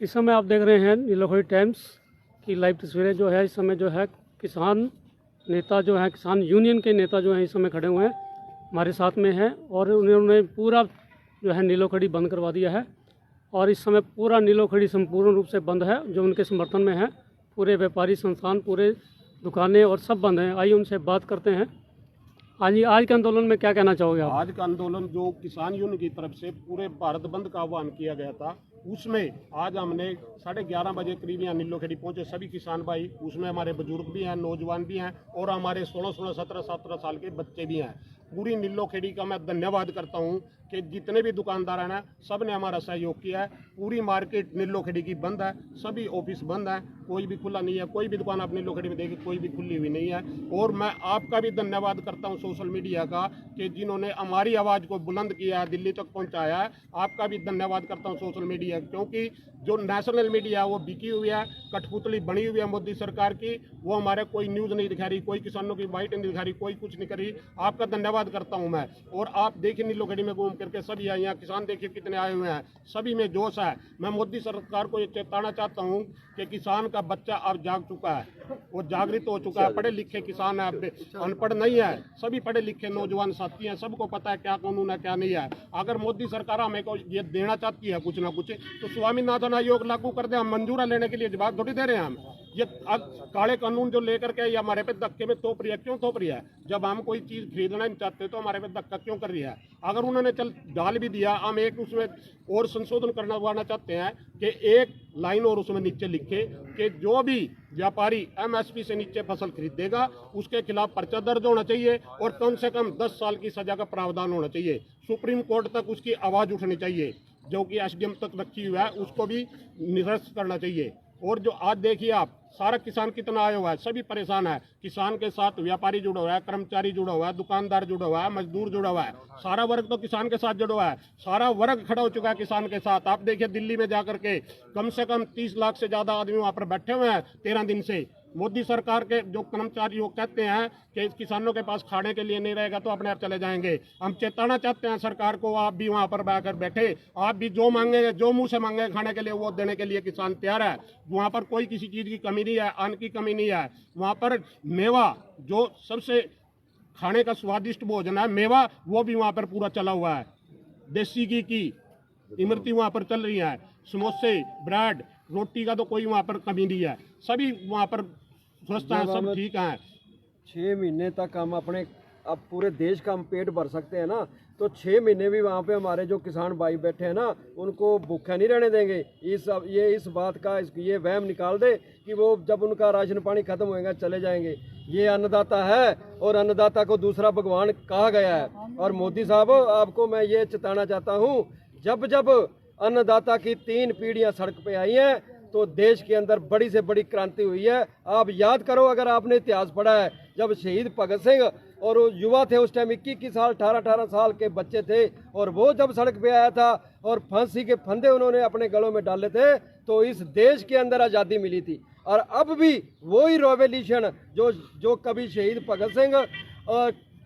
इस समय आप देख रहे हैं नीलोखड़ी टाइम्स की लाइव तस्वीरें जो है। इस समय जो है किसान नेता जो है, किसान यूनियन के नेता जो हैं इस समय खड़े हुए हैं, हमारे साथ में हैं और उन्होंने पूरा जो है नीलोखड़ी बंद करवा दिया है। और इस समय पूरा नीलोखड़ी संपूर्ण रूप से बंद है। जो उनके समर्थन में है, पूरे व्यापारी संस्थान, पूरे दुकानें और सब बंद हैं। आइए उनसे बात करते हैं। आज के आंदोलन में क्या कहना चाहोगे आप? आज का आंदोलन जो किसान यूनियन की तरफ से पूरे भारत बंद का आह्वान किया गया था, उसमें आज हमने 11:30 बजे करीब यहाँ नीलोखड़ी पहुंचे सभी किसान भाई। उसमें हमारे बुजुर्ग भी हैं, नौजवान भी हैं और हमारे 16, 17 साल के बच्चे भी हैं। पूरी नीलोखड़ी का मैं धन्यवाद करता हूँ कि जितने भी दुकानदार हैं ना, सब ने हमारा सहयोग किया है। पूरी मार्केट नीलोखड़ी की बंद है, सभी ऑफिस बंद है, कोई भी खुला नहीं है। कोई भी दुकान आप नीलोखड़ी में देखिए, कोई भी खुली हुई नहीं है। और मैं आपका भी धन्यवाद करता हूँ सोशल मीडिया का कि जिन्होंने हमारी आवाज़ को बुलंद किया है, दिल्ली तक पहुँचाया है। आपका भी धन्यवाद करता हूँ सोशल मीडिया, क्योंकि जो नेशनल मीडिया है वो बिकी हुई है, कठपुतली बनी हुई है मोदी सरकार की। वो हमारे कोई न्यूज़ नहीं दिखा रही, कोई किसानों की वाइट नहीं दिखा रही, कोई कुछ नहीं कर रही। आपका धन्यवाद करता हूं मैं। और आप देखिए नीलोखड़ी में घूम करके सभी आए, यहाँ किसान देखिए कितने आए हुए हैं, सभी में जोश है। मैं मोदी सरकार को ये चेताना चाहता हूं कि किसान का बच्चा अब जाग चुका है, वो जागृत हो चुका है। पढ़े लिखे किसान है, अनपढ़ नहीं है, सभी पढ़े लिखे नौजवान साथी हैं। सबको पता है क्या कानून है क्या नहीं है। अगर मोदी सरकार हमें को ये देना चाहती है कुछ ना कुछ, तो स्वामीनाथन आयोग लागू कर दे। हम मंजूरा लेने के लिए जवाब थोड़ी दे रहे हैं हम। ये अब काले कानून जो लेकर के ये हमारे पे धक्के में थोप रही है, क्यों थोप रही है? जब हम कोई चीज़ खरीदना नहीं चाहते तो हमारे पे धक्का क्यों कर रही है? अगर उन्होंने चल डाल भी दिया, हम एक उसमें और संशोधन करना चाहते हैं कि एक लाइन और उसमें नीचे लिखे कि जो भी व्यापारी MSP से नीचे फसल खरीदेगा उसके खिलाफ पर्चा दर्ज होना चाहिए और कम से कम 10 साल की सजा का प्रावधान होना चाहिए। सुप्रीम कोर्ट तक उसकी आवाज़ उठनी चाहिए, जो कि SDM तक रखी हुई है, उसको भी निरस्त करना चाहिए। और जो आज देखिए आप, सारा किसान कितना आया हुआ है, सभी परेशान है। किसान के साथ व्यापारी जुड़ा हुआ है, कर्मचारी जुड़ा हुआ है, दुकानदार जुड़ा हुआ है, मजदूर जुड़ा हुआ है। सारा वर्ग तो किसान के साथ जुड़ा हुआ है, सारा वर्ग खड़ा हो चुका है किसान के साथ। आप देखिए दिल्ली में जाकर के कम से कम 30 लाख से ज्यादा आदमी वहां पर बैठे हुए हैं 13 दिन से। मोदी सरकार के जो कर्मचारी वो कहते हैं कि किसानों के पास खाने के लिए नहीं रहेगा तो अपने आप चले जाएंगे। हम चेताना चाहते हैं सरकार को, आप भी वहां पर बैठकर बैठे, आप भी जो मांगेंगे, जो मुंह से मांगेंगे खाने के लिए, वो देने के लिए किसान तैयार है। वहां पर कोई किसी चीज की कमी नहीं है, अन्न की कमी नहीं है। वहां पर मेवा, जो सबसे खाने का स्वादिष्ट भोजन है, मेवा, वो भी वहां पर पूरा चला हुआ है। देसी घी की इमरती वहां पर चल रही है, समोसे, ब्रेड, रोटी का तो कोई वहां पर कमी नहीं है। सभी वहां पर स्वस्थ हैं, सब ठीक हैं। 6 महीने तक हम अपने, अब पूरे देश का हम पेट भर सकते हैं ना, तो 6 महीने भी वहाँ पे हमारे जो किसान भाई बैठे हैं ना, उनको भूखा नहीं रहने देंगे। इस बात का ये वहम निकाल दे कि वो जब उनका राशन पानी खत्म होएगा चले जाएंगे। ये अन्नदाता है और अन्नदाता को दूसरा भगवान कहा गया है। और मोदी साहब, आपको मैं ये चेताना चाहता हूँ, जब जब अन्नदाता की 3 पीढ़ियाँ सड़क पे आई हैं तो देश के अंदर बड़ी से बड़ी क्रांति हुई है। आप याद करो, अगर आपने इतिहास पढ़ा है, जब शहीद भगत सिंह और वो युवा थे, उस टाइम 21 साल 18 साल के बच्चे थे, और वो जब सड़क पे आया था और फांसी के फंदे उन्होंने अपने गलों में डाले थे, तो इस देश के अंदर आज़ादी मिली थी। और अब भी वही रेवोल्यूशन जो कभी शहीद भगत सिंह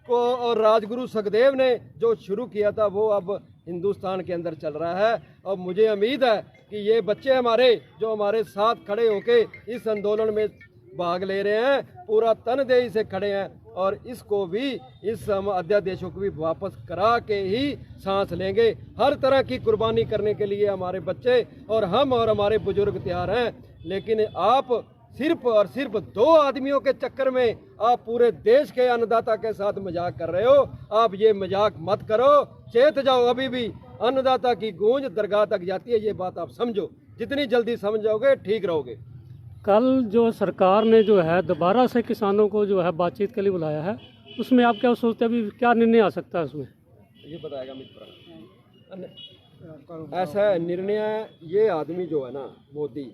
को और राजगुरु सुखदेव ने जो शुरू किया था, वो अब हिंदुस्तान के अंदर चल रहा है। और मुझे उम्मीद है कि ये बच्चे हमारे जो हमारे साथ खड़े होके इस आंदोलन में भाग ले रहे हैं, पूरा तनदेही से खड़े हैं, और इसको भी, इस अध्यादेशों को भी वापस करा के ही सांस लेंगे। हर तरह की कुर्बानी करने के लिए हमारे बच्चे और हम और हमारे बुजुर्ग तैयार हैं। लेकिन आप सिर्फ और सिर्फ 2 आदमियों के चक्कर में आप पूरे देश के अन्नदाता के साथ मजाक कर रहे हो। आप ये मजाक मत करो, चेत जाओ। अभी भी अन्नदाता की गूंज दरगाह तक जाती है, ये बात आप समझो। जितनी जल्दी समझ जाओगे ठीक रहोगे। कल जो सरकार ने जो है दोबारा से किसानों को जो है बातचीत के लिए बुलाया है, उसमें आप क्या सोचते हैं, अभी क्या निर्णय आ सकता है उसमें? ये बताएगा मित्र। ऐसा निर्णय, ये आदमी जो है ना मोदी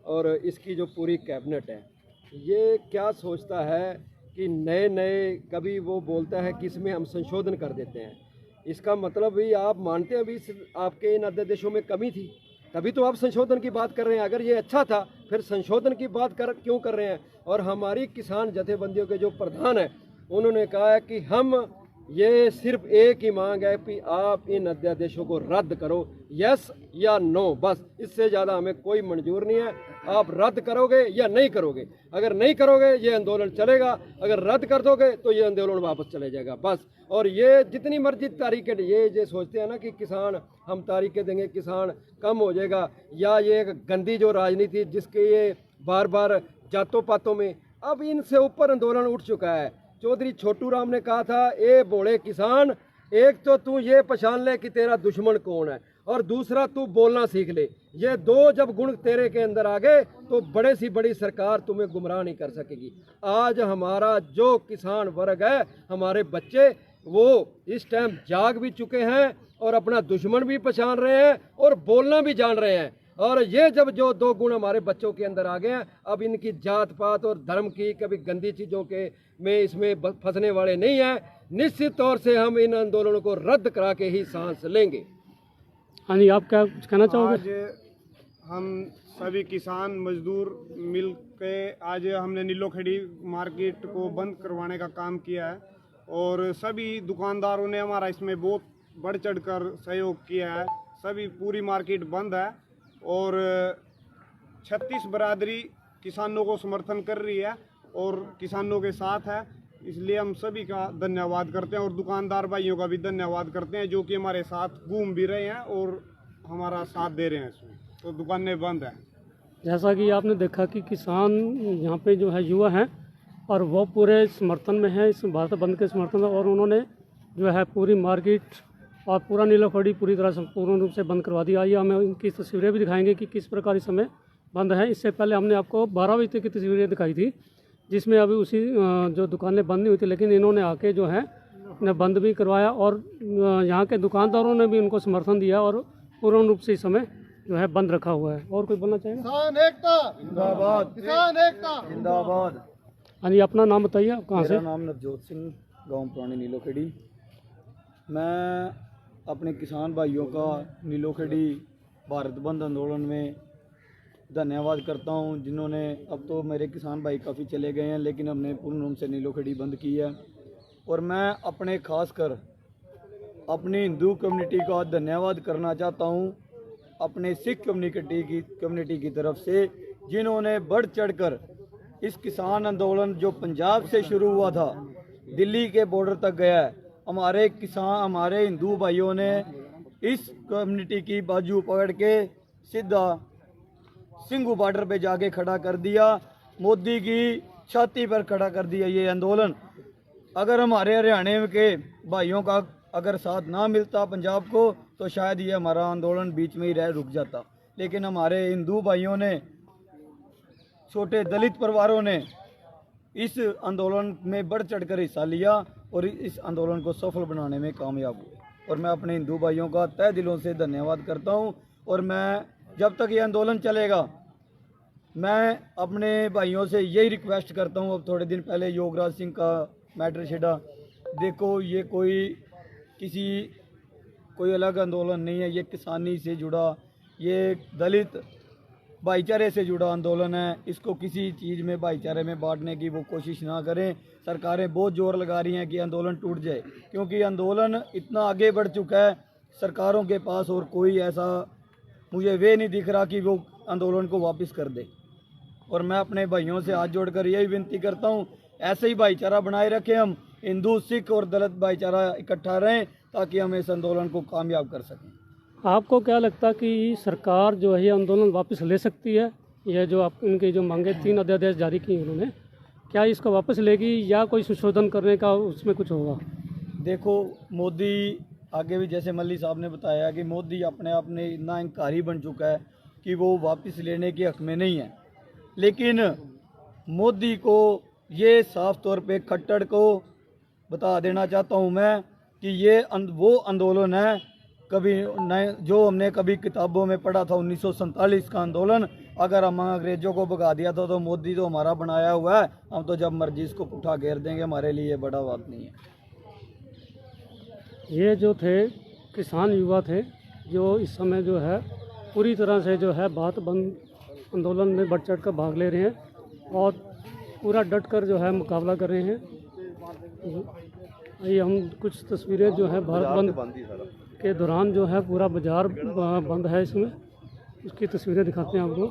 और इसकी जो पूरी कैबिनेट है, ये क्या सोचता है कि नए कभी वो बोलता है कि इसमें हम संशोधन कर देते हैं। इसका मतलब भी आप मानते हैं अभी आपके इन अध्यादेशों में कमी थी, तभी तो आप संशोधन की बात कर रहे हैं। अगर ये अच्छा था फिर संशोधन की बात क्यों कर रहे हैं? और हमारी किसान जथेबंदियों के जो प्रधान हैं, उन्होंने कहा है कि हम ये सिर्फ एक ही मांग है कि आप इन अध्यादेशों को रद्द करो, यस या नो, बस इससे ज़्यादा हमें कोई मंजूर नहीं है। आप रद्द करोगे या नहीं करोगे, अगर नहीं करोगे ये आंदोलन चलेगा, अगर रद्द कर दोगे तो ये आंदोलन वापस चले जाएगा बस। और ये जितनी मर्जी तारीखें, ये सोचते हैं ना कि किसान हम तारीखें देंगे किसान कम हो जाएगा, या ये एक गंदी जो राजनीति जिसके ये बार बार जातों पातों में, अब इनसे ऊपर आंदोलन उठ चुका है। चौधरी छोटू राम ने कहा था, ए बोले किसान, एक तो तू ये पहचान ले कि तेरा दुश्मन कौन है, और दूसरा तू बोलना सीख ले। ये दो जब गुण तेरे के अंदर आ गए तो बड़े सी बड़ी सरकार तुम्हें गुमराह नहीं कर सकेगी। आज हमारा जो किसान वर्ग है, हमारे बच्चे, वो इस टाइम जाग भी चुके हैं और अपना दुश्मन भी पहचान रहे हैं और बोलना भी जान रहे हैं। और ये जब जो दो गुण हमारे बच्चों के अंदर आ गए हैं, अब इनकी जात पात और धर्म की कभी गंदी चीज़ों के में इसमें फंसने वाले नहीं हैं। निश्चित तौर से हम इन आंदोलनों को रद्द करा के ही सांस लेंगे। हाँ जी, आप क्या कुछ कहना चाहोगे? आज हम सभी किसान मजदूर मिल के आज हमने नीलोखेड़ी मार्केट को बंद करवाने का काम किया है, और सभी दुकानदारों ने हमारा इसमें बहुत बढ़ चढ़कर सहयोग किया है। सभी पूरी मार्केट बंद है और 36 बरादरी किसानों को समर्थन कर रही है और किसानों के साथ है, इसलिए हम सभी का धन्यवाद करते हैं और दुकानदार भाइयों का भी धन्यवाद करते हैं जो कि हमारे साथ घूम भी रहे हैं और हमारा साथ दे रहे हैं इसमें। तो दुकानें बंद हैं। जैसा कि आपने देखा कि किसान यहाँ पे जो है युवा हैं और वो पूरे समर्थन में है, इस भारत बंद के समर्थन में, और उन्होंने जो है पूरी मार्केट और पूरा नीलोखेड़ी पूरी तरह से पूर्ण रूप से बंद करवा दिया। आइए हमें इनकी तस्वीरें भी दिखाएंगे कि किस प्रकार इस समय बंद है। इससे पहले हमने आपको 12 बजे तक की तस्वीरें दिखाई थी, जिसमें अभी उसी जो दुकानें बंद नहीं हुई थी, लेकिन इन्होंने आके जो है ने बंद भी करवाया और यहाँ के दुकानदारों ने भी उनको समर्थन दिया और पूर्ण रूप से इस समय जो है बंद रखा हुआ है। और कोई बोलना चाहेगा? किसान एकता जिंदाबाद, किसान एकता जिंदाबाद। हाँ जी, अपना नाम बताइए, आप कहाँ से? मेरा नाम नवजोत सिंह, गांव पुरानी नीलोखेड़ी। मैं अपने किसान भाइयों का नीलोखेड़ी भारत बंद आंदोलन में धन्यवाद करता हूं, जिन्होंने, अब तो मेरे किसान भाई काफ़ी चले गए हैं लेकिन हमने पूर्ण रूप से नीलोखेड़ी बंद की है। और मैं अपने खासकर अपनी हिंदू कम्युनिटी का धन्यवाद करना चाहता हूं, अपने सिख कम्युनिटी की तरफ से, जिन्होंने बढ़ चढ़कर इस किसान आंदोलन जो पंजाब से शुरू हुआ था दिल्ली के बॉर्डर तक गया है, हमारे हिंदू भाइयों ने इस कम्युनिटी की बाजू पकड़ के सीधा सिंघू बॉर्डर पे जाके खड़ा कर दिया, मोदी की छाती पर खड़ा कर दिया ये आंदोलन। अगर हमारे हरियाणा के भाइयों का अगर साथ ना मिलता पंजाब को, तो शायद ये हमारा आंदोलन बीच में ही रुक जाता। लेकिन हमारे हिंदू भाइयों ने, छोटे दलित परिवारों ने इस आंदोलन में बढ़ चढ़कर हिस्सा लिया और इस आंदोलन को सफल बनाने में कामयाब हुए। और मैं अपने हिंदू भाइयों का तहे दिलों से धन्यवाद करता हूं। और मैं, जब तक ये आंदोलन चलेगा, मैं अपने भाइयों से यही रिक्वेस्ट करता हूं। अब थोड़े दिन पहले योगराज सिंह का मैटर छिड़ा, देखो ये कोई अलग आंदोलन नहीं है, ये किसानी से जुड़ा, ये दलित भाईचारे से जुड़ा आंदोलन है। इसको किसी चीज़ में भाईचारे में बांटने की वो कोशिश ना करें। सरकारें बहुत जोर लगा रही हैं कि आंदोलन टूट जाए, क्योंकि आंदोलन इतना आगे बढ़ चुका है, सरकारों के पास और कोई ऐसा मुझे वे नहीं दिख रहा कि वो आंदोलन को वापस कर दे। और मैं अपने भाइयों से हाथ जोड़कर यही विनती करता हूँ, ऐसे ही भाईचारा बनाए रखें, हम हिंदू सिख और दलित भाईचारा इकट्ठा रहें ताकि हम इस आंदोलन को कामयाब कर सकें। आपको क्या लगता है कि सरकार जो है ये आंदोलन वापस ले सकती है? यह जो आप इनकी जो मांगे 3 अध्यादेश जारी किए उन्होंने, क्या इसको वापस लेगी या कोई संशोधन करने का उसमें कुछ होगा? देखो, मोदी, आगे भी जैसे मल्ली साहब ने बताया कि मोदी अपने आप में इतना अहंकारी बन चुका है कि वो वापस लेने के हक में नहीं है। लेकिन मोदी को ये साफ तौर पे खट्टर को बता देना चाहता हूँ मैं कि ये वो आंदोलन है कभी नए जो हमने कभी किताबों में पढ़ा था 1947 का आंदोलन। अगर हम अंग्रेजों को भगा दिया था तो मोदी तो हमारा बनाया हुआ है, हम तो जब मर्जी इसको पुठा घेर देंगे, हमारे लिए बड़ा बात नहीं है। ये जो थे किसान युवा थे जो इस समय जो है पूरी तरह से जो है भारत बंद आंदोलन में बढ़ चढ़ कर भाग ले रहे हैं और पूरा डट कर जो है मुकाबला कर रहे हैं। आइए हम कुछ तस्वीरें जो है भारत बंद के दौरान जो है पूरा बाजार बंद है इसमें, उसकी तस्वीरें दिखाते हैं आपको।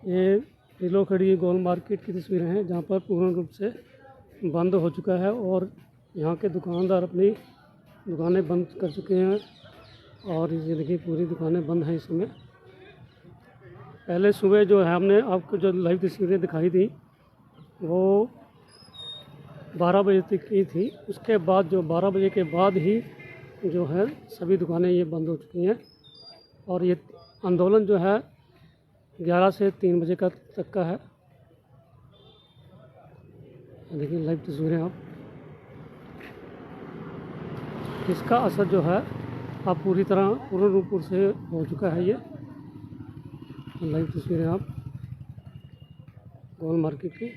ये नीलो खड़ी गोल मार्केट की तस्वीरें हैं जहाँ पर पूर्ण रूप से बंद हो चुका है और यहाँ के दुकानदार अपनी दुकानें बंद कर चुके हैं। और ये देखिए पूरी दुकानें बंद हैं इस समय। पहले सुबह जो है हमने आपको जो लाइव तस्वीरें दिखाई थी वो 12 बजे तक की थी, उसके बाद जो 12 बजे के बाद ही जो है सभी दुकानें ये बंद हो चुकी हैं। और ये आंदोलन जो है 11 से 3 बजे का तक का है। देखिए लाइव तस्वीरें आप, इसका असर जो है आप पूर्ण रूप से हो चुका है। ये लाइव तस्वीरें आप गोल मार्केट की।